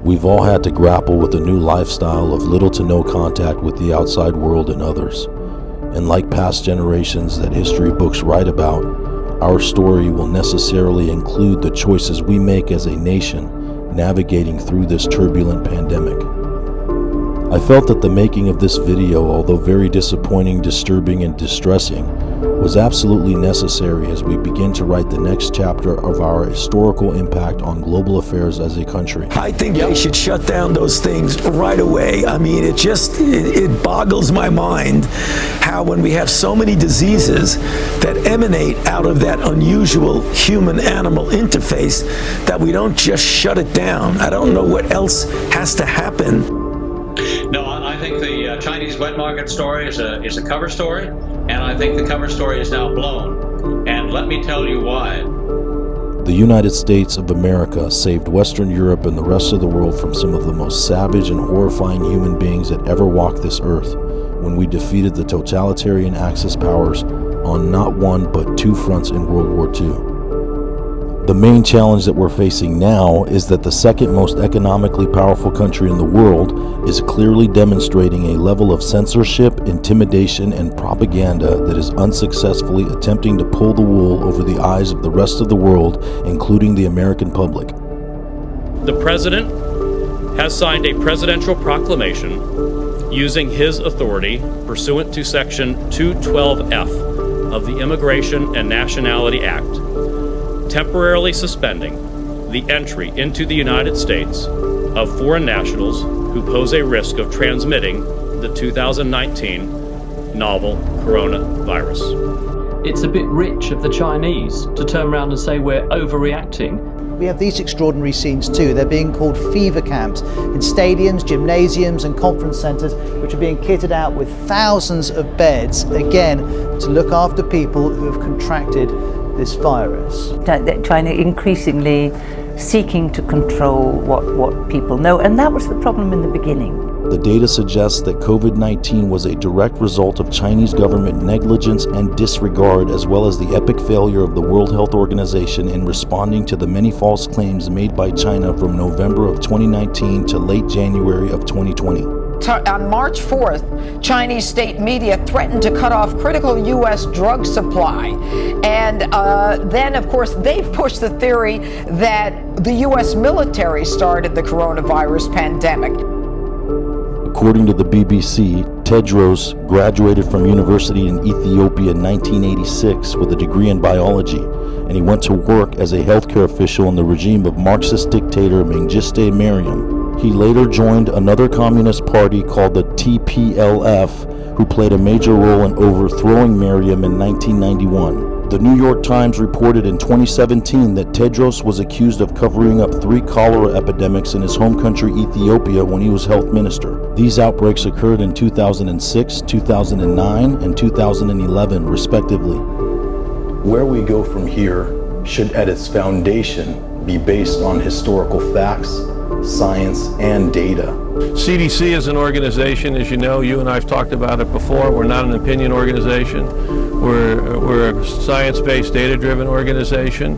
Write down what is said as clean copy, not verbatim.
We've all had to grapple with a new lifestyle of little to no contact with the outside world and others. And like past generations that history books write about, our story will necessarily include the choices we make as a nation navigating through this turbulent pandemic. I felt that the making of this video, although very disappointing, disturbing, and distressing, was absolutely necessary as we begin to write the next chapter of our historical impact on global affairs as a country. I think they should shut down those things right away. I mean, it boggles my mind how when we have so many diseases that emanate out of that unusual human-animal interface that we don't just shut it down. I don't know what else has to happen. No, I think the Chinese wet market story is a cover story, and I think the cover story is now blown. And let me tell you why. The United States of America saved Western Europe and the rest of the world from some of the most savage and horrifying human beings that ever walked this earth when we defeated the totalitarian Axis powers on not one but two fronts in World War II. The main challenge that we're facing now is that the second most economically powerful country in the world is clearly demonstrating a level of censorship, intimidation, and propaganda that is unsuccessfully attempting to pull the wool over the eyes of the rest of the world, including the American public. The President has signed a presidential proclamation using his authority pursuant to Section 212F of the Immigration and Nationality Act, temporarily suspending the entry into the United States of foreign nationals who pose a risk of transmitting the 2019 novel coronavirus. It's a bit rich of the Chinese to turn around and say we're overreacting. We have these extraordinary scenes too. They're being called fever camps in stadiums, gymnasiums and conference centres, which are being kitted out with thousands of beds, again, to look after people who have contracted this virus. China increasingly seeking to control what people know, and that was the problem in the beginning. The data suggests that COVID-19 was a direct result of Chinese government negligence and disregard, as well as the epic failure of the World Health Organization in responding to the many false claims made by China from November of 2019 to late January of 2020. On March 4th, Chinese state media threatened to cut off critical U.S. drug supply. And then, of course, they've pushed the theory that the U.S. military started the coronavirus pandemic. According to the BBC, Tedros graduated from university in Ethiopia in 1986 with a degree in biology, and he went to work as a healthcare official in the regime of Marxist dictator Mengistu Mariam. He later joined another communist party called the TPLF, who played a major role in overthrowing Mariam in 1991. The New York Times reported in 2017 that Tedros was accused of covering up 3 cholera epidemics in his home country Ethiopia when he was health minister. These outbreaks occurred in 2006, 2009, and 2011, respectively. Where we go from here should at its foundation be based on historical facts, science, and data. CDC is an organization, as you know, you and I have talked about it before. We're not an opinion organization. We're a science-based, data-driven organization.